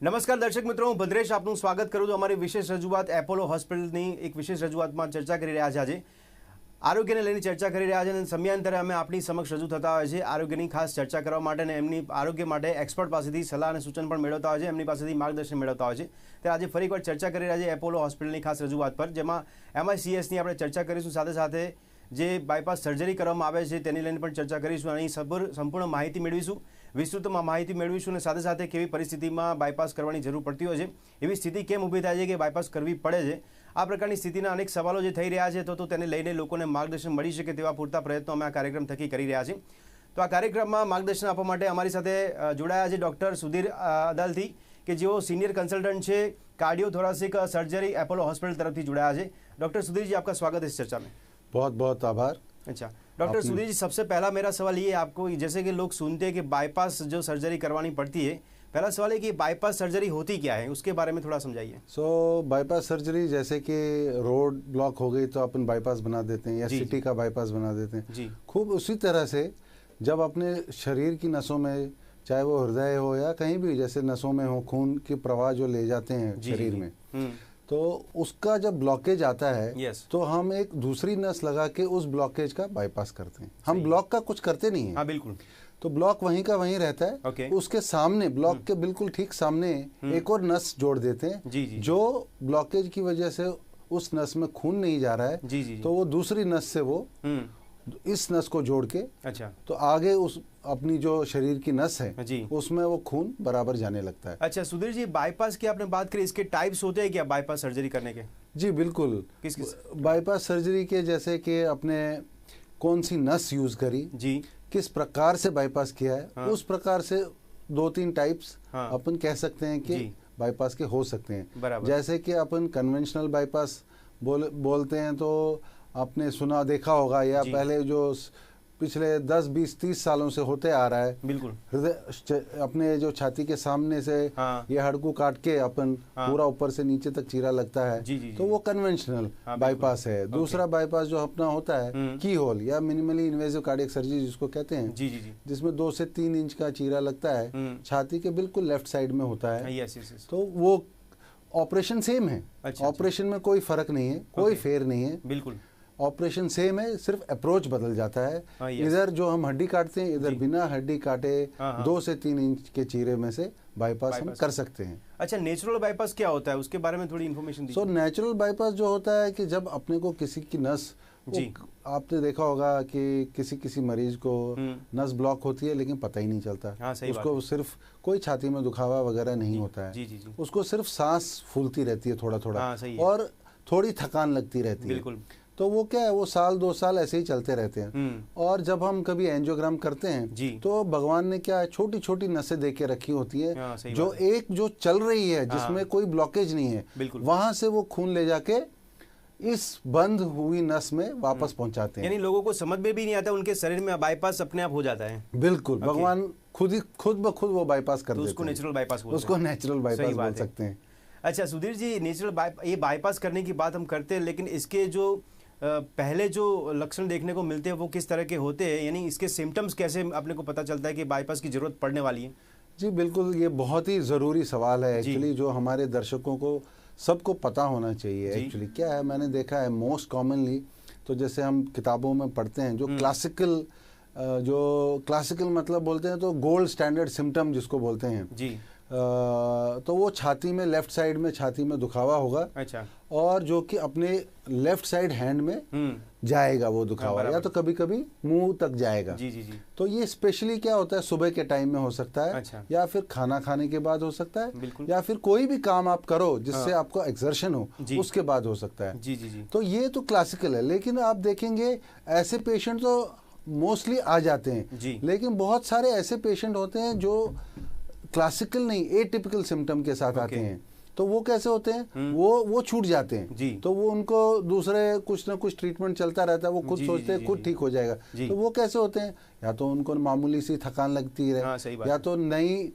નમસ્કાર દર્શક મિત્રો, હું ભદ્રેશ આપનું સ્વાગત કરું છું અમારી વિશેષ રજૂઆત એપોલો હોસ્પિટલની એક વિશેષ રજૂઆતમાં ચર્ચા કરી રહ્યા છે. આજે આરોગ્યને લઈને ચર્ચા કરી રહ્યા છે અને સમયાંતરે અમે આપણી સમક્ષ રજૂ થતા હોય છે આરોગ્યની ખાસ ચર્ચા કરવા માટે અને એમની આરોગ્ય માટે એક્સપર્ટ પાસેથી સલાહ અને સૂચન પણ મેળવતા હોય છે, એમની પાસેથી માર્ગદર્શન મેળવતા હોય છે. ત્યારે આજે ફરી એકવાર ચર્ચા કરી રહ્યા છે એપોલો હોસ્પિટલની ખાસ રજૂઆત પર, જેમાં MICSની આપણે ચર્ચા કરીશું. સાથે સાથે જે બાયપાસ સર્જરી કરવામાં આવે છે તેની લઈને પણ ચર્ચા કરીશું અને સંપૂર્ણ માહિતી મેળવીશું, વિસ્તૃતમાં માહિતી મેળવીશું અને સાથે સાથે કેવી પરિસ્થિતિમાં બાયપાસ કરવાની જરૂર પડતી હોય છે, એવી સ્થિતિ કેમ ઊભી થાય છે કે બાયપાસ કરવી પડે છે. આ પ્રકારની સ્થિતિના અનેક સવાલો જે થઈ રહ્યા છે તો તેને લઈને લોકોને માર્ગદર્શન મળી શકે તેવા પૂરતા પ્રયત્નો અમે આ કાર્યક્રમ થકી કરી રહ્યા છીએ. તો આ કાર્યક્રમમાં માર્ગદર્શન આપવા માટે અમારી સાથે જોડાયા છે ડૉક્ટર સુધીર અદાલથી, કે જેઓ સિનિयर कंसल्टेंट છે કાર્ડિયોથોરાસિક सर्जरी एपोलो हॉस्पिटल तरफ से जुड़ाया है. डॉक्टर सुधीर जी, आपका स्वागत है इस चर्चा में. बहुत बहुत आभार. अच्छा डॉक्टर सुधीर जी, सबसे पहला मेरा सवाल ये है आपको, जैसे कि लोग सुनते हैं कि बाईपास जो सर्जरी करवानी पड़ती है, पहला सवाल है कि बाईपास सर्जरी होती क्या है, उसके बारे में थोड़ा समझाइए. बाईपास सर्जरी जैसे कि रोड ब्लॉक हो गई तो अपन बाईपास बना देते हैं या सिटी का बाईपास बना देते हैं जी. खूब उसी तरह से जब अपने शरीर की नसों में, चाहे वो हृदय हो या कहीं भी, जैसे नसों में हो, खून की प्रवाह जो ले जाते हैं शरीर में, तो उसका जब ब्लॉकेज आता है तो हम एक दूसरी नस लगा के उस ब्लॉकेज का बाईपास करते हैं. हम ब्लॉक का कुछ करते नहीं है. हाँ बिल्कुल. तो ब्लॉक वहीं का वहीं रहता है. उसके सामने, ब्लॉक के बिल्कुल ठीक सामने एक और नस जोड़ देते हैं जो ब्लॉकेज की वजह से उस नस में खून नहीं जा रहा है, तो वो दूसरी नस से वो इस नस को जोड़ के, अच्छा, तो आगे उस अपनी जो शरीर की नस है जी, उसमें वो खून बराबर जाने लगता है. अच्छा सुधीर जी, बाईपास की आपने बात करी, इसके टाइप्स होते हैं क्या बाईपास सर्जरी करने के? जी बिल्कुल. किस बाईपास सर्जरी के, जैसे कि अपने कौन सी नस यूज करी जी, किस प्रकार से बाईपास किया है, हाँ, उस प्रकार से 2-3 टाइप्स हाँ, अपन कह सकते हैं कि बाईपास के हो सकते हैं. जैसे कि अपन कन्वेंशनल बाईपास बोलते हैं, तो आपने सुना देखा होगा, या पहले जो पिछले 10-20-30 सालों से होते आ रहा है, बिल्कुल, हृदय अपने जो छाती के सामने से हाँ, ये हड्कू काट के अपन हाँ, पूरा ऊपर से नीचे तक चीरा लगता है, तो वो कन्वेंशनल हाँ, बाईपास है. दूसरा बाईपास जो अपना होता है की होल या मिनिमली इन्वेसिव कार्डियक सर्जरी जिसको कहते हैं, जिसमें 2 से 3 इंच का चीरा लगता है, छाती के बिल्कुल लेफ्ट साइड में होता है. तो वो ऑपरेशन सेम है. ऑपरेशन में कोई फर्क नहीं है, कोई फेर नहीं है, बिल्कुल ऑपरेशन सेम है, सिर्फ अप्रोच बदल जाता है. इधर जो हम हड्डी काटते हैं, इधर बिना हड्डी काटे 2 से 3 इंच के चीरे में से बाईपास हम कर सकते हैं. अच्छा, नेचुरल बाईपास क्या होता है, उसके बारे में थोड़ी इन्फॉर्मेशन दीजिए. नेचुरल बाईपास जो होता है कि जब अपने को किसी की नस, आपने देखा होगा कि किसी मरीज को नस ब्लॉक होती है लेकिन पता ही नहीं चलता. उसको सिर्फ कोई छाती में दुखावा वगैरह नहीं होता है, उसको सिर्फ सांस फूलती रहती है थोड़ा थोड़ा, और थोड़ी थकान लगती रहती है. तो वो क्या है, वो 1-2 साल ऐसे ही चलते रहते हैं. और जब हम कभी एंजियोग्राम करते हैं तो भगवान ने क्या छोटी छोटी नसें दे के रखी होती है, जो चल रही है, जिसमें कोई ब्लॉकेज नहीं है, वहां से वो खून ले जाके इस बंद हुई नस में वापस पहुंचाते हैं. यानी लोगों को समझ में भी नहीं आता, उनके शरीर में बाईपास अपने आप हो जाता है. बिल्कुल, भगवान खुद ब खुद वो बाईपास कर देते हैं. उसको नेचुरल बाईपास बोलते हैं. उसको नेचुरल बाईपास बोल सकते हैं. अच्छा सुधीर जी, ये बाईपास करने की बात हम करते हैं, लेकिन इसके जो पहले जो लक्षण देखने को मिलते हैं वो किस तरह के होते हैं, यानी इसके सिम्टम्स कैसे अपने को पता चलता है कि बाईपास की जरूरत पड़ने वाली है? जी बिल्कुल, ये बहुत ही ज़रूरी सवाल है एक्चुअली, जो हमारे दर्शकों को सबको पता होना चाहिए. एक्चुअली क्या है, मैंने देखा है मोस्ट कॉमनली, तो जैसे हम किताबों में पढ़ते हैं, जो क्लासिकल मतलब बोलते हैं, तो गोल्ड स्टैंडर्ड सिम्टम जिसको बोलते हैं जी, तो वो छाती में, लेफ्ट साइड में छाती में दुखावा होगा. अच्छा. और जो कि अपने लेफ्ट साइड हैंड में जाएगा वो दुखावा, या तो कभी कभी मुंह तक जाएगा. जी. तो ये स्पेशली क्या होता है, सुबह के टाइम में हो सकता है. अच्छा. या फिर खाना खाने के बाद हो सकता है, या फिर कोई भी काम आप करो जिससे आपको एक्सर्शन हो, उसके बाद हो सकता है. जी. तो ये तो क्लासिकल है, लेकिन आप देखेंगे ऐसे पेशेंट तो मोस्टली आ जाते हैं, लेकिन बहुत सारे ऐसे पेशेंट होते हैं जो क्लासिकल नहीं, एटिपिकल सिम्टम के साथ आते हैं. तो वो कैसे होते हैं, वो छूट जाते हैं जी. तो वो उनको दूसरे कुछ ना कुछ ट्रीटमेंट चलता रहता है, वो खुद सोचते हैं खुद ठीक हो जाएगा. तो वो कैसे होते हैं, या तो उनको मामूली सी थकान लगती है, या तो नई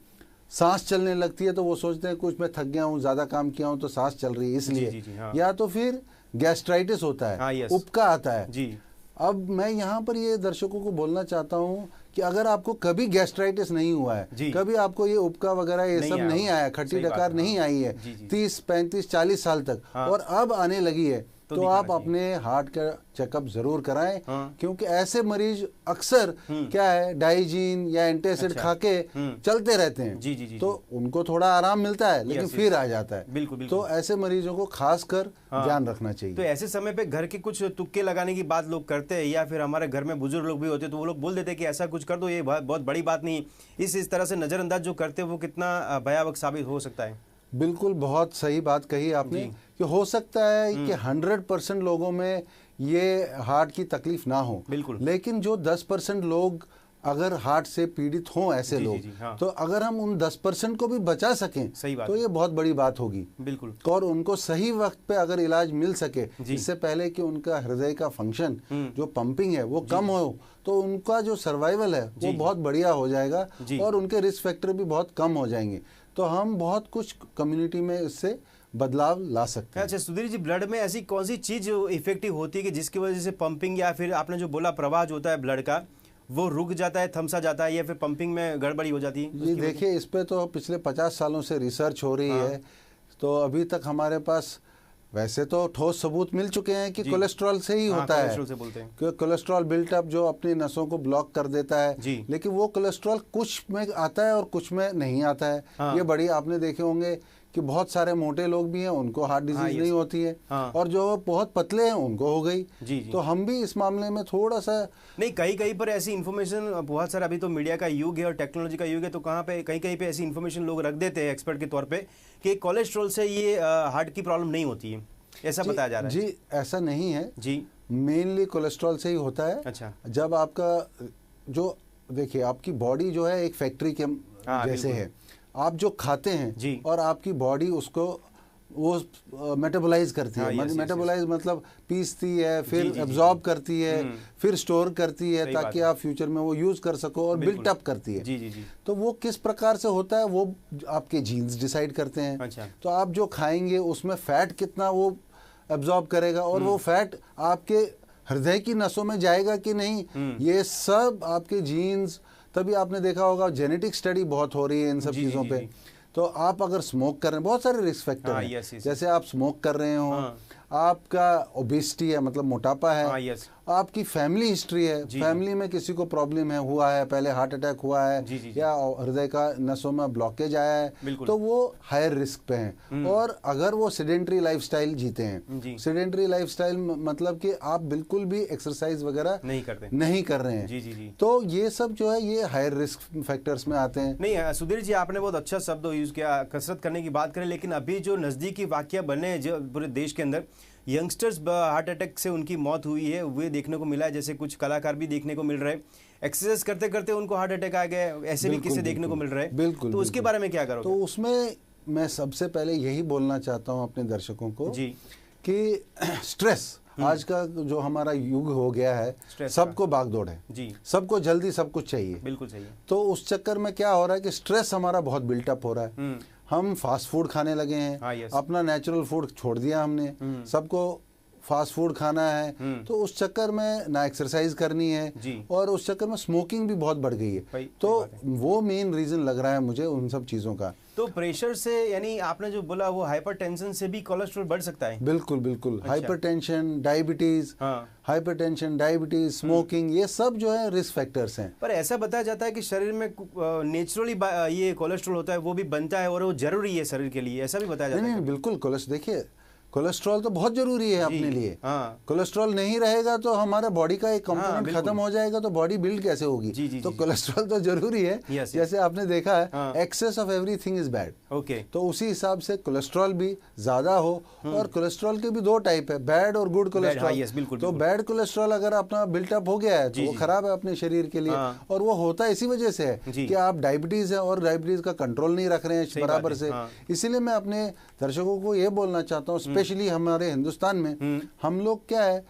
सांस चलने लगती है, तो वो सोचते हैं कुछ मैं थक गया हूँ, ज्यादा काम किया हूँ तो सांस चल रही है इसलिए. या तो फिर गैस्ट्राइटिस होता है, उबका आता है. अब मैं यहाँ पर ये दर्शकों को बोलना चाहता हूँ कि अगर आपको कभी गैस्ट्राइटिस नहीं हुआ है, कभी आपको ये उबका वगैरह ये सब नहीं आया, खट्टी डकार नहीं आई है 30, 35, 40 साल तक, और अब आने लगी है, तो आप अपने हार्ट का चेकअप जरूर कराएं। क्योंकि ऐसे मरीज अक्सर क्या है, डाइजीन या एंटासिड खा के चलते रहते हैं, तो उनको थोड़ा आराम मिलता है लेकिन फिर आ जाता है। बिल्कुल। तो ऐसे मरीजों को खासकर ध्यान रखना चाहिए। तो ऐसे समय पे घर के कुछ तुक्के लगाने की बात लोग करते हैं, या फिर हमारे घर में बुजुर्ग लोग भी होते हैं तो वो लोग बोल देते हैं कि ऐसा कुछ कर दो, ये बहुत बड़ी बात नहीं। इस तरह से नजरअंदाज जो करते हैं वो कितना भयावह साबित हो सकता है। बिल्कुल, बहुत सही बात कही आपने कि हो सकता है कि 100% लोगों में ये हार्ट की तकलीफ ना हो, बिल्कुल, लेकिन जो 10% लोग अगर हार्ट से पीड़ित हों ऐसे लोग, तो अगर हम उन 10% को भी बचा सकें तो ये बहुत बड़ी बात होगी। बिल्कुल। और उनको सही वक्त पे अगर इलाज मिल सके, इससे पहले कि उनका हृदय का फंक्शन जो पंपिंग है वो कम हो, तो उनका जो सर्वाइवल है वो बहुत बढ़िया हो जाएगा और उनके रिस्क फैक्टर भी बहुत कम हो जाएंगे। तो हम बहुत कुछ कम्युनिटी में इससे बदलाव ला सकते हैं। अच्छा सुधीर जी, ब्लड में ऐसी कौन सी चीज इफेक्टिव होती है कि जिसकी वजह से पंपिंग या फिर आपने जो बोला प्रवाह जो होता है ब्लड का वो रुक जाता है, थमसा जाता है, या फिर पंपिंग में गड़बड़ी हो जाती है? जी देखिए, इस पे तो पिछले 50 सालों से रिसर्च हो रही है, तो अभी तक हमारे पास वैसे तो ठोस सबूत मिल चुके हैं कि कोलेस्ट्रॉल से ही होता है, कि कोलेस्ट्रॉल बिल्टअप जो अपनी नसों को ब्लॉक कर देता है। लेकिन वो कोलेस्ट्रॉल कुछ में आता है और कुछ में नहीं आता है। ये बड़ी आपने देखे होंगे कि बहुत सारे मोटे लोग भी हैं, उनको हार्ट डिजीज नहीं होती है, और जो बहुत पतले हैं उनको हो गई। तो हम भी इस मामले में थोड़ा सा नहीं, कहीं पर ऐसी इन्फॉर्मेशन बहुत सारा, अभी तो मीडिया का युग है और टेक्नोलॉजी का युग है, तो कहाँ पे कहीं पे ऐसी इन्फॉर्मेशन लोग रख देते हैं एक्सपर्ट के तौर पे कि कोलेस्ट्रॉल से ये हार्ट की प्रॉब्लम नहीं होती है, ऐसा बताया जा रहा है। जी ऐसा नहीं है जी, मेनली कोलेस्ट्रॉल से ही होता है। अच्छा, जब आपका जो देखिए आपकी बॉडी जो है एक फैक्ट्री के जैसे है, आप जो खाते हैं और आपकी बॉडी उसको वो मेटाबोलाइज करती है। मेटाबोलाइज मतलब पीसती है, फिर एब्जॉर्ब करती है, फिर स्टोर करती है ताकि आप फ्यूचर में वो यूज कर सको, और बिल्ट अप करती है। तो वो किस प्रकार से होता है वो आपके जीन्स डिसाइड करते हैं। अच्छा। तो आप जो खाएंगे उसमें फैट कितना वो एब्जॉर्ब करेगा, और वो फैट आपके हृदय की नसों में जाएगा कि नहीं, ये सब आपके जीन्स, तभी आपने देखा होगा जेनेटिक स्टडी बहुत हो रही है इन सब चीज़ों पे। तो आप अगर स्मोक कर रहे हैं, बहुत सारे रिस्क फैक्टर हैं, जैसे आप स्मोक कर रहे हो, आपका ओबेसिटी है मतलब मोटापा है, आपकी फैमिली हिस्ट्री है, फैमिली में किसी को प्रॉब्लम है, हुआ है, पहले हार्ट अटैक हुआ है, या हृदय का नसों में ब्लॉकेज आया है, तो वो हायर रिस्क पे हैं। और अगर वो सेडेंट्री लाइफस्टाइल जीते हैं, सेडेंट्री लाइफस्टाइल मतलब कि आप बिल्कुल भी एक्सरसाइज वगैरह नहीं कर रहे हैं, तो ये सब जो है ये हायर रिस्क फैक्टर्स में आते हैं। नहीं सुधीर जी, आपने बहुत अच्छा शब्द यूज किया, कसरत करने की बात करें, लेकिन अभी जो नजदीकी वाकया बने जो पूरे देश के अंदर, यंगस्टर्स हार्ट अटैक से उनकी मौत हुई है, वे देखने को मिला है। जैसे कुछ कलाकार भी देखने को मिल रहे हैं, एक्सरसाइज करते करते उनको हार्ट अटैक आ गए, ऐसे भी किस्से देखने को मिल रहे हैं। बिल्कुल। तो उसके बारे में क्या करोगे? तो उसमें मैं सबसे पहले यही बोलना चाहता हूं अपने दर्शकों को कि स्ट्रेस आज का जो हमारा युग हो गया है, सबको भागदौड़ है जी, सबको जल्दी सब कुछ चाहिए, बिल्कुल चाहिए। तो उस चक्कर में क्या हो रहा है कि स्ट्रेस हमारा बहुत बिल्टअप हो रहा है। हम फास्ट फूड खाने लगे हैं, अपना नेचुरल फूड छोड़ दिया हमने, सबको फास्ट फूड खाना है, तो उस चक्कर में ना एक्सरसाइज करनी है, और उस चक्कर में स्मोकिंग भी बहुत बढ़ गई है। तो वो मेन रीजन लग रहा है मुझे उन सब चीजों का। तो प्रेशर से, यानी आपने जो बोला वो हाइपरटेंशन से भी कोलेस्ट्रॉल बढ़ सकता है? बिल्कुल बिल्कुल। अच्छा। Hypertension, diabetes, hypertension, diabetes, smoking, ये सब जो है रिस्क फैक्टर्स हैं। पर ऐसा बताया जाता है कि शरीर में नेचुरली ये कोलेस्ट्रॉल होता है, वो भी बनता है और वो जरूरी है शरीर के लिए, ऐसा भी बताया जाता है? नहीं, बिल्कुल। कोलेस्ट्रॉल देखिए, कोलेस्ट्रॉल तो बहुत जरूरी है अपने लिए। कोलेस्ट्रॉल नहीं रहेगा तो हमारे बॉडी का एक कंपोनेंट खत्म हो जाएगा, तो बॉडी बिल्ड कैसे होगी? तो कोलेस्ट्रॉल तो जरूरी है। जैसे आपने देखा है, excess of everything is bad. तो उसी हिसाब से कोलेस्ट्रॉल भी ज्यादा हो, और कोलेस्ट्रॉल के भी दो टाइप है, बैड और गुड कोलेस्ट्रॉल। तो बैड कोलेस्ट्रॉल अगर अपना बिल्टअप हो गया है तो वो खराब है अपने शरीर के लिए, और वो होता इसी वजह से है कि आप डायबिटीज है और डायबिटीज का कंट्रोल नहीं रख रहे हैं बराबर से। इसीलिए मैं अपने दर्शकों को ये बोलना चाहता हूँ, स्पेशली हमारे हिंदुस्तान में हम लोग क्या है,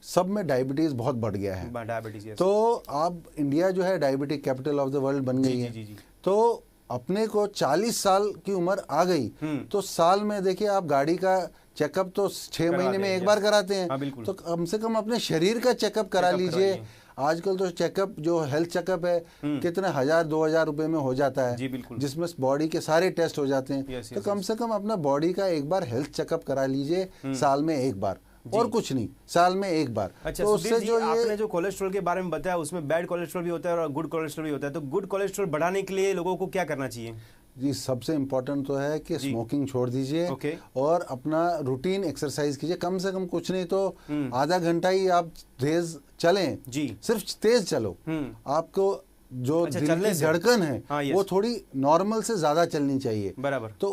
सब में डायबिटीज बहुत बढ़ गया है। तो अब इंडिया जो है diabetic capital of the world बन गई है। तो अपने को 40 साल की उम्र आ गई, तो साल में देखिए आप गाड़ी का चेकअप तो 6 महीने में एक बार कराते हैं, तो कम से कम अपने शरीर का चेकअप करा लीजिए। आजकल तो चेकअप, जो हेल्थ चेकअप है, कितने 1000-2000 रुपए में हो जाता है, जिसमें बॉडी के सारे टेस्ट हो जाते हैं। तो कम से कम अपना बॉडी का एक बार हेल्थ चेकअप करा लीजिए, साल में एक बार, और कुछ नहीं, साल में एक बार। अच्छा, तो उससे जो आपने जो कोलेस्ट्रॉल के बारे में बताया, उसमें बैड कोलेस्ट्रॉल भी होता है और गुड कोलेस्ट्रॉल भी होता है, तो गुड कोलेस्ट्रॉल बढ़ाने के लिए लोगों को क्या करना चाहिए? जी, सबसे इम्पोर्टेंट तो है कि स्मोकिंग छोड़ दीजिए और अपना रूटीन एक्सरसाइज कीजिए। कम से कम कुछ नहीं तो आधा घंटा ही आप तेज चलें जी, सिर्फ तेज चलो, आपको जो दिल की धड़कन है वो थोड़ी नॉर्मल से ज्यादा चलनी चाहिए, बराबर। तो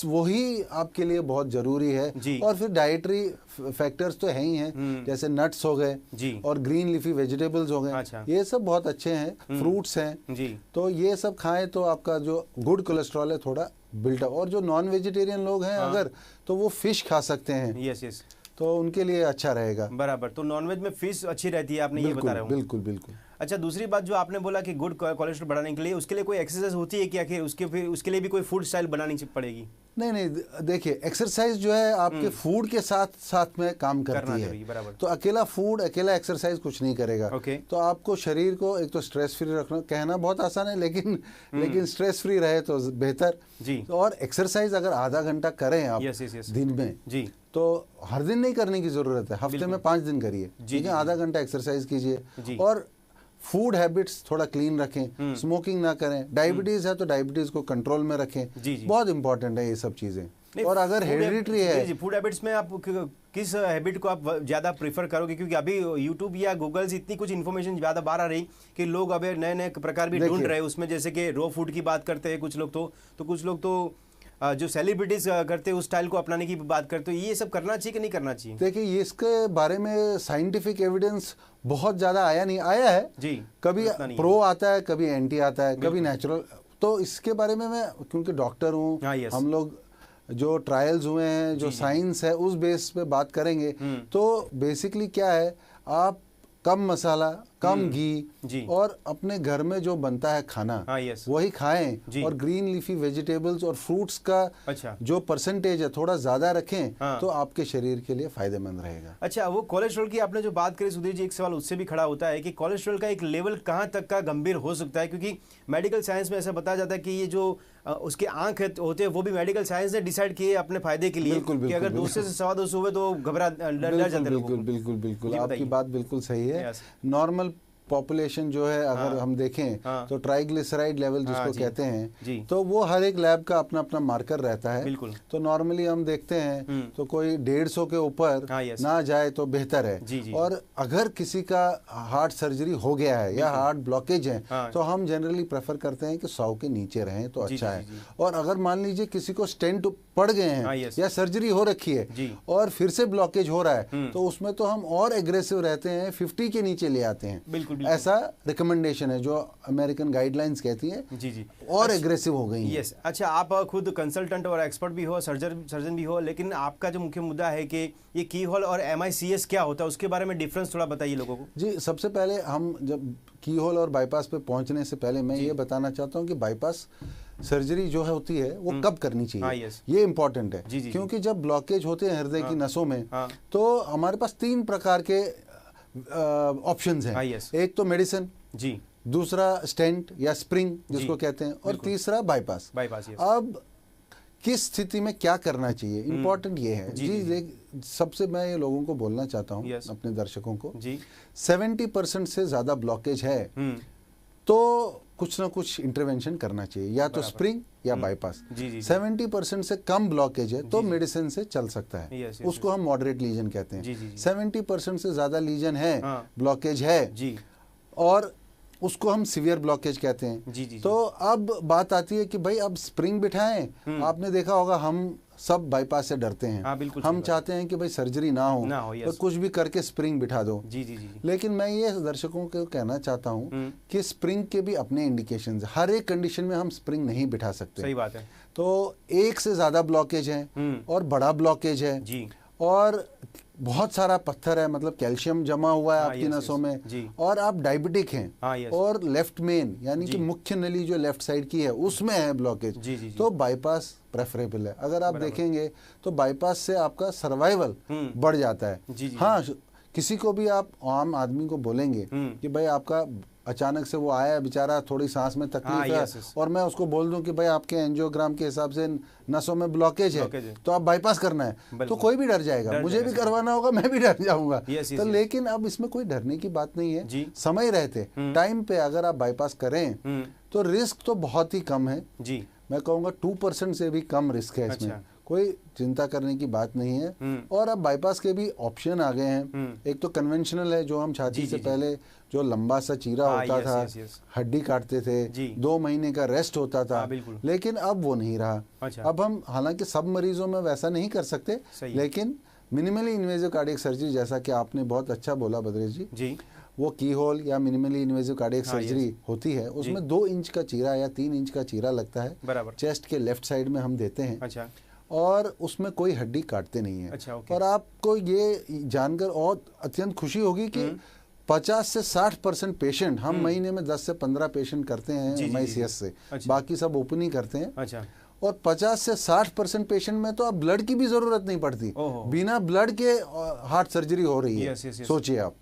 वही आपके लिए बहुत जरूरी है। और फिर डाइटरी फैक्टर्स तो है ही हैं, जैसे नट्स हो गए और ग्रीन लीफी वेजिटेबल्स हो गए, ये सब बहुत अच्छे हैं, फ्रूट्स हैं, तो ये सब खाएं तो आपका जो गुड कोलेस्ट्रॉल है थोड़ा बिल्टअप। और जो नॉन वेजिटेरियन लोग हैं अगर, तो वो फिश खा सकते हैं, तो उनके लिए अच्छा रहेगा, बराबर। तो नॉनवेज में फिश अच्छी रहती है, आपने ये बता रहे हो। बिल्कुल बिल्कुल। अच्छा, दूसरी बात जो आपने बोला कि गुड कोलेस्ट्रॉल बढ़ाने के लिए, उसके लिए कोई एक्सरसाइज होती है क्या, कि उसके लिए भी कोई फूड स्टाइल बनानी पड़ेगी? नहीं नहीं, देखिए एक्सरसाइज जो है आपके फूड के साथ साथ में काम करती है, बराबर। तो अकेला फूड, अकेला एक्सरसाइज कुछ नहीं करेगा। तो आपको शरीर को एक तो स्ट्रेस फ्री रखना, कहना बहुत आसान है, लेकिन स्ट्रेस फ्री रहे तो बेहतर जी। और एक्सरसाइज अगर आधा घंटा करें आप दिन में जी, तो हर दिन नहीं करने की जरूरत है, हफ्ते में 5 दिन करिए, ठीक है, आधा घंटा एक्सरसाइज कीजिए। और फूड हैबिट्स थोड़ा क्लीन रखें, स्मोकिंग ना करें, डायबिटीज है तो डायबिटीज को कंट्रोल में रखें, बहुत इंपॉर्टेंट है ये सब चीजें। और अगर हेरिडिटरी है, फूड हैबिट्स में आप किस हैबिट को आप ज्यादा प्रीफर करोगे? क्योंकि अभी यूट्यूब या गूगल से इतनी कुछ इन्फॉर्मेशन ज्यादा बाहर आ रही कि लोग अब नए नए प्रकार भी ढूंढ रहे हैं उसमें, जैसे कि रॉ फूड की बात करते हैं कुछ लोग, तो कुछ लोग तो जो सेलिब्रिटीज करते हैं उस स्टाइल को अपनाने की बात करते हैं। ये सब करना चाहिए कि नहीं करना चाहिए? देखिए, ये इसके बारे में साइंटिफिक एविडेंस बहुत ज्यादा आया है जी, कभी प्रो आता है, कभी एंटी आता है, कभी नेचुरल। तो इसके बारे में मैं, क्योंकि डॉक्टर हूँ, हम लोग जो ट्रायल्स हुए हैं, जो साइंस है, उस बेस पे बात करेंगे। तो बेसिकली क्या है, आप कम मसाला, कम घी और अपने घर में जो बनता है खाना वही खाएं, और ग्रीन लीफी वेजिटेबल्स और फ्रूट्स का जो परसेंटेज है थोड़ा ज्यादा रखें, तो आपके शरीर के लिए फायदेमंद रहेगा। अच्छा, वो कोलेस्ट्रॉल की आपने जो बात करी सुधीर जी, एक सवाल उससे भी खड़ा होता है कि कोलेस्ट्रॉल का एक लेवल कहाँ तक का गंभीर हो सकता है? क्योंकि मेडिकल साइंस में ऐसा बताया जाता है कि ये जो उसके आंख होते हैं वो भी मेडिकल साइंस ने डिसाइड किए अपने फायदे के लिए, कि अगर 200 से 250 हुए तो डर जाते हैं। बिल्कुल बिल्कुल, आपकी बात बिल्कुल सही है। नॉर्मल पॉपुलेशन जो है, अगर हम देखें तो ट्राइग्लिसराइड लेवल जिसको कहते हैं, तो वो हर एक लैब का अपना अपना मार्कर रहता है। तो नॉर्मली हम देखते हैं तो कोई 150 के ऊपर ना जाए तो बेहतर है। और अगर किसी का हार्ट सर्जरी हो गया है या हार्ट ब्लॉकेज है, तो हम जनरली प्रेफर करते हैं कि 100 के नीचे रहें तो अच्छा है। और अगर मान लीजिए किसी को स्टेंट पड़ गए हैं या सर्जरी हो रखी है और फिर से ब्लॉकेज हो रहा है, तो उसमें तो हम और एग्रेसिव रहते हैं, 50 के नीचे ले आते हैं। ऐसा रिकमेंडेशन है जो अमेरिकन गाइडलाइंस कहती है जी। और एग्रेसिव हो गई। यस। अच्छा, आप खुद कंसल्टेंट और एक्सपर्ट भी हो, सर्जन भी हो, लेकिन आपका जो मुख्य मुद्दा है कि ये की होल और MICS क्या होता है, उसके बारे में डिफरेंस थोड़ा बताइए लोगों को। जी, सबसे पहले हम जब की होल और बाईपास पे पहुंचने से पहले मैं ये बताना चाहता हूँ कि बाईपास सर्जरी जो है होती है वो कब करनी चाहिए, ये इंपॉर्टेंट है। क्योंकि जब ब्लॉकेज होते हैं हृदय की नसों में, तो हमारे पास 3 प्रकार के ऑप्शंस हैं। एक तो मेडिसिन जी, दूसरा स्टेंट या स्प्रिंग जिसको कहते हैं, और तीसरा बाईपास। अब किस स्थिति में क्या करना चाहिए, इंपॉर्टेंट ये है जी। सबसे मैं ये लोगों को बोलना चाहता हूँ, अपने दर्शकों को, 70% से ज्यादा ब्लॉकेज है तो कुछ ना कुछ इंटरवेंशन करना चाहिए, या तो स्प्रिंग या बाईपास। 70% से कम ब्लॉकेज है तो मेडिसिन से चल सकता है, उसको हम मॉडरेट लीजन कहते हैं। 70% से ज्यादा लीजन है, ब्लॉकेज है, और उसको हम सीवियर ब्लॉकेज कहते हैं। तो अब बात आती है कि भाई अब स्प्रिंग बिठाएं। आपने देखा होगा हम सब बाईपास से डरते हैं। हम चाहते हैं कि भाई सर्जरी ना हो तो कुछ भी करके स्प्रिंग बिठा दो। लेकिन मैं ये दर्शकों को कहना चाहता हूँ कि स्प्रिंग के भी अपने इंडिकेशंस, हर एक कंडीशन में हम स्प्रिंग नहीं बिठा सकते। सही बात है। तो एक से ज्यादा ब्लॉकेज है और बड़ा ब्लॉकेज है और बहुत सारा पत्थर है, मतलब कैल्शियम जमा हुआ है आपकी नसों में, और आप डायबिटिक हैं और लेफ्ट मेन यानी कि मुख्य नली जो लेफ्ट साइड की है उसमें है ब्लॉकेज, तो बाईपास प्रेफरेबल है। अगर आप देखेंगे तो बाईपास से आपका सर्वाइवल बढ़ जाता है। हाँ, किसी को भी आप आम आदमी को बोलेंगे कि भाई आपका अचानक से वो आया बेचारा, थोड़ी सांस में तकलीफ है, और मैं उसको बोल दूं कि भाई आपके एंजियोग्राम के हिसाब से नसों में ब्लॉकेज है तो आप बाईपास करना है, तो कोई भी डर जाएगा, मुझे भी करवाना होगा, मैं भी डर जाऊंगा। तो लेकिन अब इसमें कोई डरने की बात नहीं है। समय रहते टाइम पे अगर आप बाईपास करें तो रिस्क तो बहुत ही कम है जी। मैं कहूँगा 2% से भी कम रिस्क है इसमें। कोई चिंता करने की बात नहीं है। और अब बाईपास के भी ऑप्शन आ गए हैं। एक तो कन्वेंशनल है, जो हम छाती से पहले जो लंबा सा चीरा होता था, हड्डी काटते थे, 2 महीने का रेस्ट होता था, लेकिन अब वो नहीं रहा। अब हम हालांकि सब मरीजों में वैसा नहीं कर सकते, लेकिन मिनिमली इन्वेजिव कार्डियक सर्जरी, जैसा कि आपने बहुत अच्छा बोला बद्रेश जी, वो की होल या मिनिमली इन्वेजिव कार्डियक सर्जरी होती है, उसमें 2 इंच का चीरा या 3 इंच का चीरा लगता है, चेस्ट के लेफ्ट साइड में हम देते हैं, और उसमें कोई हड्डी काटते नहीं है। और आपको ये जानकर और अत्यंत खुशी होगी कि 50 से 60% पेशेंट हम महीने में 10 से 15 पेशेंट करते हैं MICS से, बाकी सब ओपन ही करते हैं। और 50 से 60% पेशेंट में तो अब ब्लड की भी जरूरत नहीं पड़ती, बिना ब्लड के हार्ट सर्जरी हो रही है। सोचिए आप।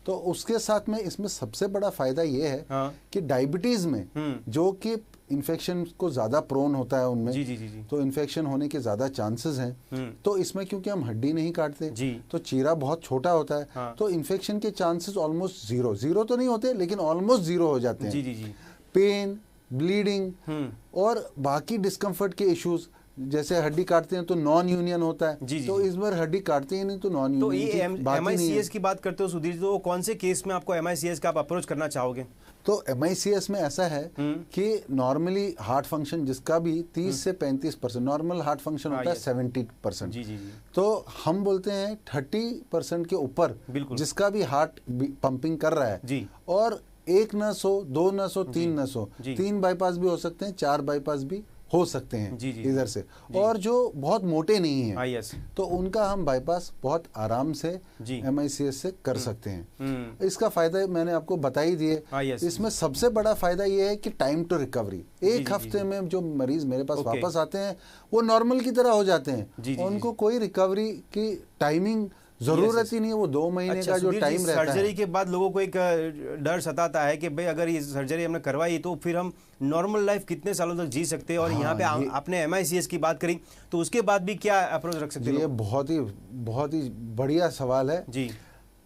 तो उसके साथ में इसमें सबसे बड़ा फायदा ये है कि डायबिटीज में जो कि इन्फेक्शन को ज्यादा प्रोन होता है उनमें, तो इन्फेक्शन होने के ज्यादा चांसेस हैं। तो इसमें क्योंकि हम हड्डी नहीं काटते तो चीरा बहुत छोटा होता है, तो इन्फेक्शन के चांसेस ऑलमोस्ट जीरो तो नहीं होते, लेकिन ऑलमोस्ट 0 हो जाते हैं। पेन, ब्लीडिंग और बाकी डिस्कम्फर्ट के इश्यूज, जैसे हड्डी काटते हैं तो नॉन यूनियन होता है, तो इस बार हड्डी काटते ही नहीं तो नॉन यूनियन। तो ये MICS की बात करते हो सुधीर जी, तो कौन से केस में आपको MICS का आप अप्रोच करना चाहोगे? तो MICS में ऐसा है कि नॉर्मली हार्ट फंक्शन जिसका भी 30 से 35%, नॉर्मल हार्ट फंक्शन होता है 70%, तो हम बोलते हैं 30% के ऊपर जिसका भी हार्ट पंपिंग कर रहा है, और 1 नस हो, 2 नस हो, 3 नस हो, 3 बाईपास भी हो सकते हैं, 4 बाईपास भी हो सकते हैं इधर से, और जो बहुत मोटे नहीं हैं तो उनका हम बाईपास बहुत आराम से MICS से कर सकते हैं। इसका फायदा मैंने आपको बता ही दिए। इसमें सबसे बड़ा फायदा ये है कि टाइम टू रिकवरी, 1 हफ्ते में जो मरीज मेरे पास वापस आते हैं वो नॉर्मल की तरह हो जाते हैं, उनको कोई रिकवरी की टाइमिंग जरूरत ही नहीं है, वो 2 महीने का जो टाइम रहता है। सर्जरी के बाद लोगों को एक डर सताता है कि भाई अगर ये सर्जरी हमने करवाई तो फिर हम नॉर्मल लाइफ कितने सालों तक जी सकते हैं, और यहाँ पे आपने MICS की बात करी तो उसके बाद भी क्या अप्रोच रख सकते हैं? ये बहुत ही बढ़िया सवाल है जी।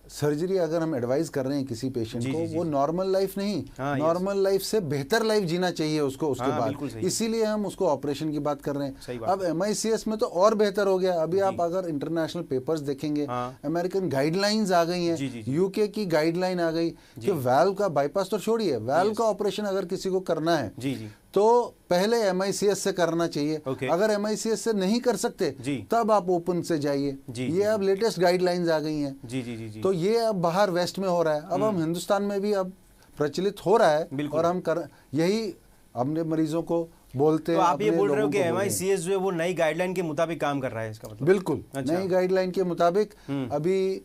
सर्जरी अगर हम एडवाइस कर रहे हैं किसी पेशेंट को, वो नॉर्मल लाइफ नहीं, नॉर्मल लाइफ से बेहतर लाइफ जीना चाहिए उसको उसके बाद, इसीलिए हम उसको ऑपरेशन की बात कर रहे हैं। अब MICS में तो और बेहतर हो गया। अभी आप अगर इंटरनेशनल पेपर्स देखेंगे, अमेरिकन गाइडलाइंस आ गई हैं, UK की गाइडलाइन आ गई कि वाल्व का बाईपास तो छोड़िए, वाल्व का ऑपरेशन अगर किसी को करना है तो पहले MICS से करना चाहिए। अगर MICS से नहीं कर सकते तब आप ओपन से जाइए। ये अब लेटेस्ट गाइडलाइंस आ गई हैं। तो ये अब बाहर वेस्ट में हो रहा है, अब हम हिंदुस्तान में भी अब प्रचलित हो रहा है, और हम यही अपने मरीजों को बोलते हैं। तो आप ये बोल रहे हो कि MICS जो है वो नई गाइडलाइन के मुताबिक काम कर रहा है, इसका मतलब? बिल्कुल, नई गाइडलाइन के मुताबिक अभी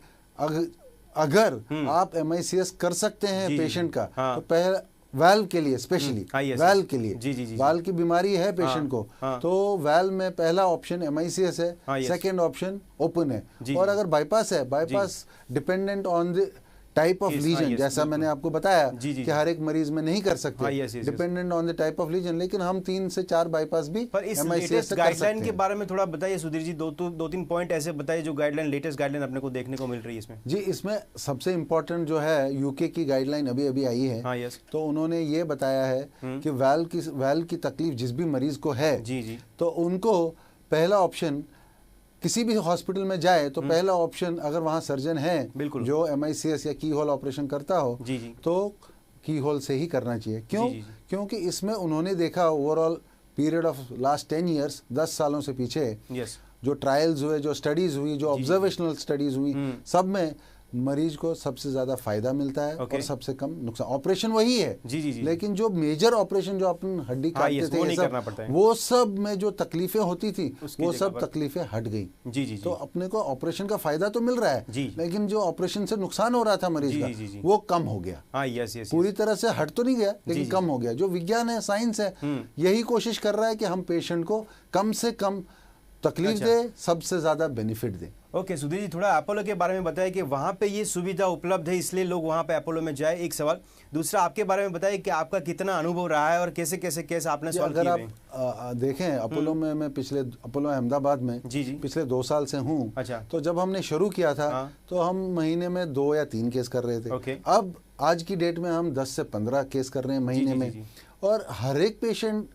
अगर आप MICS कर सकते हैं पेशेंट का, तो पहले वाल्व के लिए, स्पेशली वाल्व के लिए, वाल्व की बीमारी है पेशेंट को, तो वाल्व में पहला ऑप्शन MICS है, सेकंड ऑप्शन ओपन है। और अगर बाईपास है, bypass dependent on the type of legion, जैसा मैंने आपको बताया कि हर एक मरीज में नहीं कर सकते, dependent on the type of legion, लेकिन हम 3 से 4 बाईपास भी MICS से गाइडलाइन के बारे में थोड़ा बताइए सुधीर जी। 2-3 पॉइंट ऐसे बताइए जो गाइडलाइन, लेटेस्ट गाइडलाइन अपने को देखने को मिल रही है इसमें। जी, इसमें सबसे इम्पोर्टेंट जो है UK की गाइडलाइन अभी आई है, तो उन्होंने ये बताया है कि वाल्व की तकलीफ जिस भी मरीज को है, तो उनको पहला ऑप्शन किसी भी हॉस्पिटल में जाए तो पहला ऑप्शन, अगर वहां सर्जन है जो MICS या की होल ऑपरेशन करता हो, तो की होल से ही करना चाहिए। क्यों? क्योंकि इसमें उन्होंने देखा overall period of last 10 years, 10 सालों से पीछे जो ट्रायल्स हुए, जो स्टडीज हुई, जो ऑब्जर्वेशनल स्टडीज हुई, सब में मरीज को सबसे ज्यादा फायदा मिलता है और सबसे कम नुकसान। ऑपरेशन वही है, लेकिन जो मेजर ऑपरेशन जो अपन हड्डी काटते थे, वो सब में जो तकलीफें होती थी वो सब तकलीफें हट गई। तो अपने को ऑपरेशन का फायदा तो मिल रहा है, लेकिन जो ऑपरेशन से नुकसान हो रहा था मरीज का, वो कम हो गया। पूरी तरह से हट तो नहीं गया, लेकिन कम हो गया। जो विज्ञान है, साइंस है, यही कोशिश कर रहा है कि हम पेशेंट को कम से कम तकलीफ दे, सबसे ज्यादा बेनिफिट दे। ओके सुधीर जी, थोड़ा अपोलो के बारे में बताइए कि वहाँ पे ये सुविधा उपलब्ध है इसलिए लोग वहाँ पे अपोलो में जाए, एक सवाल। दूसरा, आपके बारे में बताइए कि आपका कितना अनुभव रहा है और कैसे कैसे केस आपने सॉल्व किए। अगर आप देखें अपोलो में, मैं अपोलो अहमदाबाद में पिछले 2 साल से हूँ। अच्छा। तो जब हमने शुरू किया था तो हम महीने में 2 या 3 केस कर रहे थे। अब आज की डेट में हम 10 से 15 केस कर रहे हैं महीने में, और हर एक पेशेंट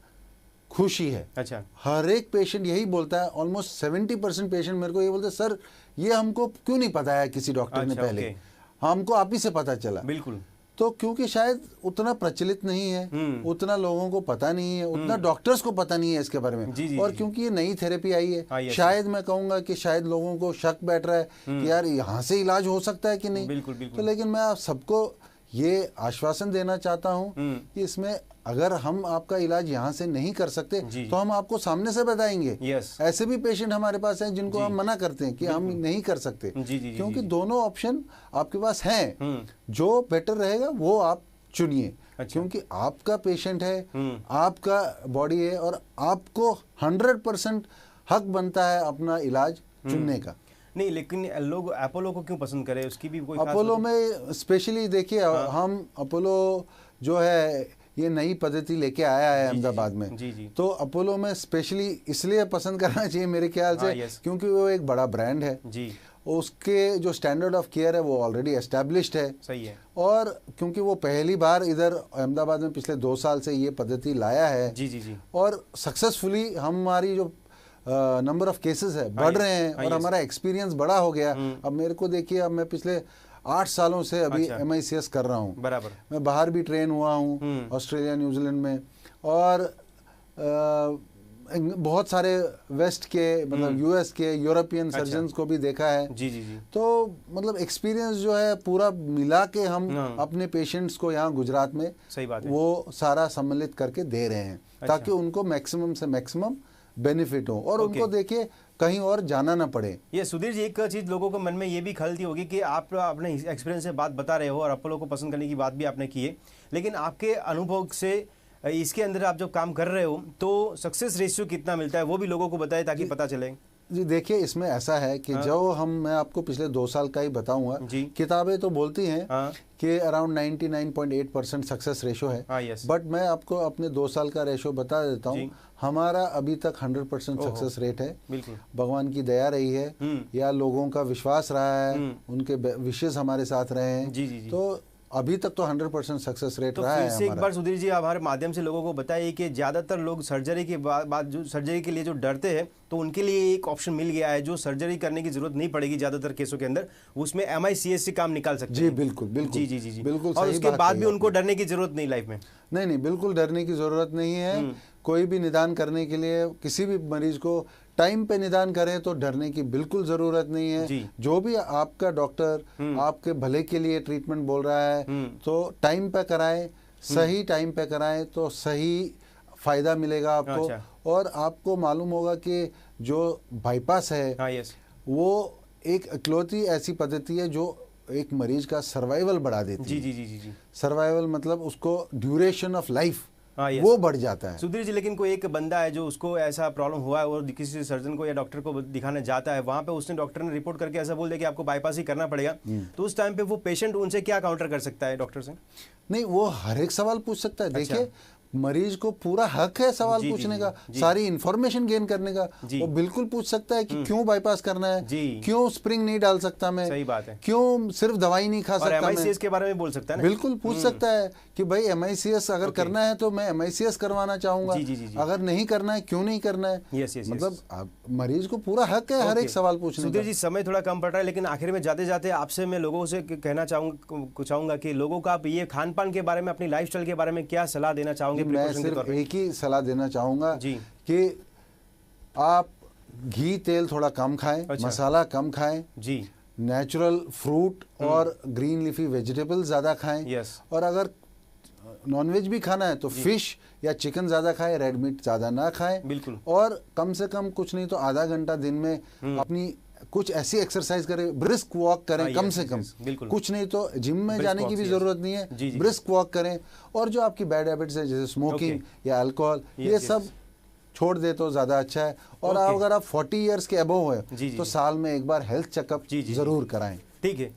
खुशी है। अच्छा। हर एक पेशेंट यही बोलता है, ऑलमोस्ट 70% पेशेंट मेरे को ये बोलते हैं, सर ये हमको क्यों नहीं पता है किसी डॉक्टर ने पहले, हमको आप ही से पता चला। बिल्कुल। तो क्योंकि शायद उतना प्रचलित नहीं है, उतना लोगों को पता नहीं है, उतना डॉक्टर्स को पता नहीं है इसके बारे में। और क्योंकि ये नई थेरेपी आई है, शायद मैं कहूंगा कि शायद लोगों को शक बैठ रहा है कि यार यहाँ से इलाज हो सकता है कि नहीं। बिल्कुल, बिल्कुल। तो लेकिन मैं आप सबको ये आश्वासन देना चाहता हूँ कि इसमें अगर हम आपका इलाज यहाँ से नहीं कर सकते तो हम आपको सामने से बताएंगे। ऐसे भी पेशेंट हमारे पास हैं जिनको हम मना करते हैं कि हम नहीं कर सकते, क्योंकि दोनों ऑप्शन आपके पास हैं। जो बेटर रहेगा वो आप चुनिए। क्योंकि आपका पेशेंट है, आपका बॉडी है, और आपको 100% हक बनता है अपना इलाज चुनने का। नहीं, लेकिन लोग अपोलो को क्यों पसंद करें, उसकी भी कोई अपोलो में स्पेशली देखिए, हम अपोलो जो है ये नई पद्धति लेके आया है अहमदाबाद में। तो अपोलो में स्पेशली इसलिए पसंद करना चाहिए मेरे ख्याल से, क्योंकि वो एक बड़ा ब्रांड है। उसके जो स्टैंडर्ड ऑफ केयर है वो ऑलरेडी एस्टैब्लिश्ड है। सही है। और क्योंकि वो पहली बार इधर अहमदाबाद में पिछले 2 साल से ये पद्धति लाया है, और सक्सेसफुली हमारी जो नंबर ऑफ केसेस है बढ़ रहे हैं, और हमारा एक्सपीरियंस बड़ा हो गया। अब मेरे को देखिए, अब मैं पिछले 8 सालों से अभी MICS कर रहा हूँ। बराबर। मैं बाहर भी ट्रेन हुआ हूँ, ऑस्ट्रेलिया, न्यूजीलैंड में, और बहुत सारे वेस्ट के, मतलब US के, यूरोपियन सर्जन्स को भी देखा है। तो मतलब एक्सपीरियंस जो है पूरा मिला के हम अपने पेशेंट्स को यहाँ गुजरात में, सही बात है, वो सारा सम्मिलित करके दे रहे हैं, ताकि उनको मैक्सिमम से मैक्सिमम बेनिफिट हो, और उनको देखिए कहीं और जाना ना पड़े। ये सुधीर जी, एक चीज लोगों को मन में ये भी खलती होगी कि आप अपने एक्सपीरियंस से बात बता रहे हो और अपोलो को पसंद करने की बात भी आपने की है, लेकिन आपके अनुभव से इसके अंदर आप जब काम कर रहे हो तो सक्सेस रेशियो कितना मिलता है वो भी लोगों को बताएं ताकि पता चले। जी देखिए, इसमें ऐसा है कि जो मैं आपको पिछले 2 साल का ही बताऊंगा, किताबें तो बोलती हैं कि अराउंड 99.8% सक्सेस रेशो है, बट मैं आपको अपने 2 साल का रेशो बता देता हूँ। हमारा अभी तक 100% सक्सेस रेट है। भगवान की दया रही है, या लोगों का विश्वास रहा है, उनके विशेष हमारे साथ रहे हैं, तो अभी तक तो 100% सक्सेस रेट रहा है हमारा। एक बार सुधीर जी हमारे माध्यम से लोगों को बताइए कि ज्यादातर लोग सर्जरी के बाद जो सर्जरी के लिए जो डरते हैं, तो उनके लिए एक ऑप्शन मिल गया है जो सर्जरी करने की जरूरत नहीं पड़ेगी ज्यादातर केसों के अंदर, उसमें MICS से काम निकाल सकते हैं। जी बिल्कुल बिल्कुल जी बिल्कुल। और उसके बाद भी उनको डरने की जरूरत नहीं लाइफ में। नहीं, बिल्कुल डरने की जरूरत नहीं है। कोई भी निदान करने के लिए किसी भी मरीज को टाइम पे निदान करें तो डरने की बिल्कुल जरूरत नहीं है। जो भी आपका डॉक्टर आपके भले के लिए ट्रीटमेंट बोल रहा है, तो टाइम पे कराएं, सही टाइम पे कराएं, तो सही फायदा मिलेगा आपको। और आपको मालूम होगा कि जो बाईपास है वो एक इकलौती ऐसी पद्धति है जो एक मरीज का सर्वाइवल बढ़ा देती है। जी। सर्वाइवल मतलब उसको ड्यूरेशन ऑफ लाइफ वो बढ़ जाता है। सुधीर जी, लेकिन कोई एक बंदा है जो उसको ऐसा प्रॉब्लम हुआ है और किसी सर्जन को या डॉक्टर को दिखाने जाता है, वहां पे उसने डॉक्टर ने रिपोर्ट करके ऐसा बोल दिया कि आपको बाईपास ही करना पड़ेगा, तो उस टाइम पे वो पेशेंट उनसे क्या काउंटर कर सकता है डॉक्टर से? नहीं, वो हर एक सवाल पूछ सकता है। देखिए, मरीज को पूरा हक है सवाल पूछने का, सारी इंफॉर्मेशन गेन करने का। वो बिल्कुल पूछ सकता है कि क्यों बाईपास करना है, क्यों स्प्रिंग नहीं डाल सकता मैं, सही बात है, क्यों सिर्फ दवाई नहीं खा सकता मैं। MICS के बारे में बोल सकता है ना? बिल्कुल पूछ सकता है कि भाई MICS अगर करना है तो मैं MICS करवाना चाहूंगा, अगर नहीं करना है क्यों नहीं करना है। मतलब मरीज को पूरा हक है हर एक सवाल पूछने का। सुधीर जी, समय थोड़ा कम पड़ रहा है, लेकिन आखिर में जाते जाते आपसे मैं लोगों से कहना चाहूंगा कि लोगों का आप ये खान पान के बारे में, अपनी लाइफस्टाइल के बारे में क्या सलाह देना चाहोगे? मैं सिर्फ एक ही सलाह देना चाहूंगा कि आप घी तेल थोड़ा कम खाएं, मसाला कम खाएं, नेचुरल फ्रूट और ग्रीन लीफी वेजिटेबल्स ज्यादा खाएं, और अगर नॉनवेज भी खाना है तो फिश या चिकन ज्यादा खाएं, रेड मीट ज्यादा ना खाएं। बिल्कुल। और कम से कम कुछ नहीं तो आधा घंटा दिन में अपनी कुछ ऐसी एक्सरसाइज करें, ब्रिस्क वॉक करें कम से कम, कुछ नहीं तो जिम में जाने की भी जरूरत नहीं है, ब्रिस्क वॉक करें। और जो आपकी बैड हैबिट्स है जैसे स्मोकिंग या अल्कोहल, ये सब छोड़ दे तो ज़्यादा अच्छा है। और अगर आप 40 इयर्स के अबव है तो साल में एक बार हेल्थ चेकअप जरूर कराएं। ठीक है,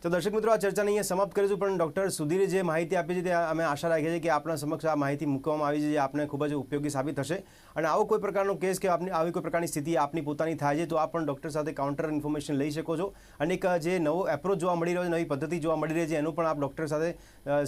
तो दर्शक मित्रों, आ चर्चा नहीं समाप्त करीશું, પણ ડૉક્ટર સુધીરે જે માહિતી આપી છે તે અમે આશા રાખીએ છીએ કે આપણા સમક્ષ આ માહિતી મૂકવામાં આવી છે જે આપને ખૂબ જ ઉપયોગી સાબિત થશે। અને આવો કોઈ પ્રકારનો કેસ કે આપની આવી કોઈ પ્રકારની સ્થિતિ આપની પોતાની થાય છે તો આપ પણ ડૉક્ટર સાથે કાઉન્ટર ઇન્ફોર્મેશન લઈ શકો છો। અને એક જે નવો એપ્રોચ જોવા મળી રહ્યો છે, નવી પદ્ધતિ જોવા મળી રહી છે, એનું પણ આપ ડૉક્ટર સાથે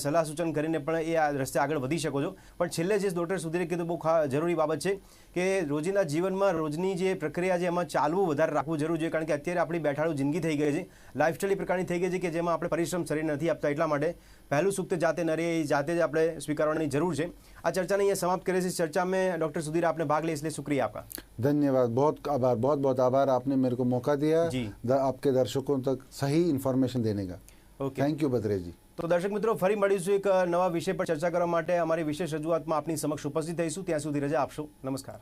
સલાહ સૂચન કરીને પણ એ આ રસ્તે આગળ વધી શકો છો। પણ છેલ્લે જે ડૉક્ટર સુધીરે કીધું બહુ જરૂરી બાબત છે કે રોજિંદા જીવનમાં રોજની જે પ્રક્રિયા છે એમાં ચાલવું વધારે રાખવું જરૂરી છે, કારણ કે અત્યારે આપણી બેઠાડું જિંદગી થઈ ગઈ છે, લાઈફસ્ટાઈલ પ્રકારની થઈ ગઈ છે કે જેમાં આપણે પરિશ્રમ શરીર નથી આપતા। એટલા માટે પહેલું સુખ તો જાતે ન રહે, એ જાતે જ આપણે સ્વીકારવાની જરૂર છે। આ ચર્ચાને અહીંયા સમાપ્ત કરીએ છીએ। चर्चा में डॉक्टर सुधीर आपने भाग लिया इसलिए शुक्रिया आपका। धन्यवाद, बहुत आभार, बहुत बहुत आभार, आपने मेरे को मौका दिया आपके दर्शकों तक सही इन्फॉर्मेशन देने का। थैंक यू भद्रेश जी। तो दर्शक मित्रों, फरी મળીશું એક નવા વિષય પર ચર્ચા કરવા માટે। અમારી વિશેષ રજૂઆતમાં આપની સમક્ષ ઉપસ્થિત થઈશું। ત્યાં સુધી રજા આપશો। નમસ્કાર।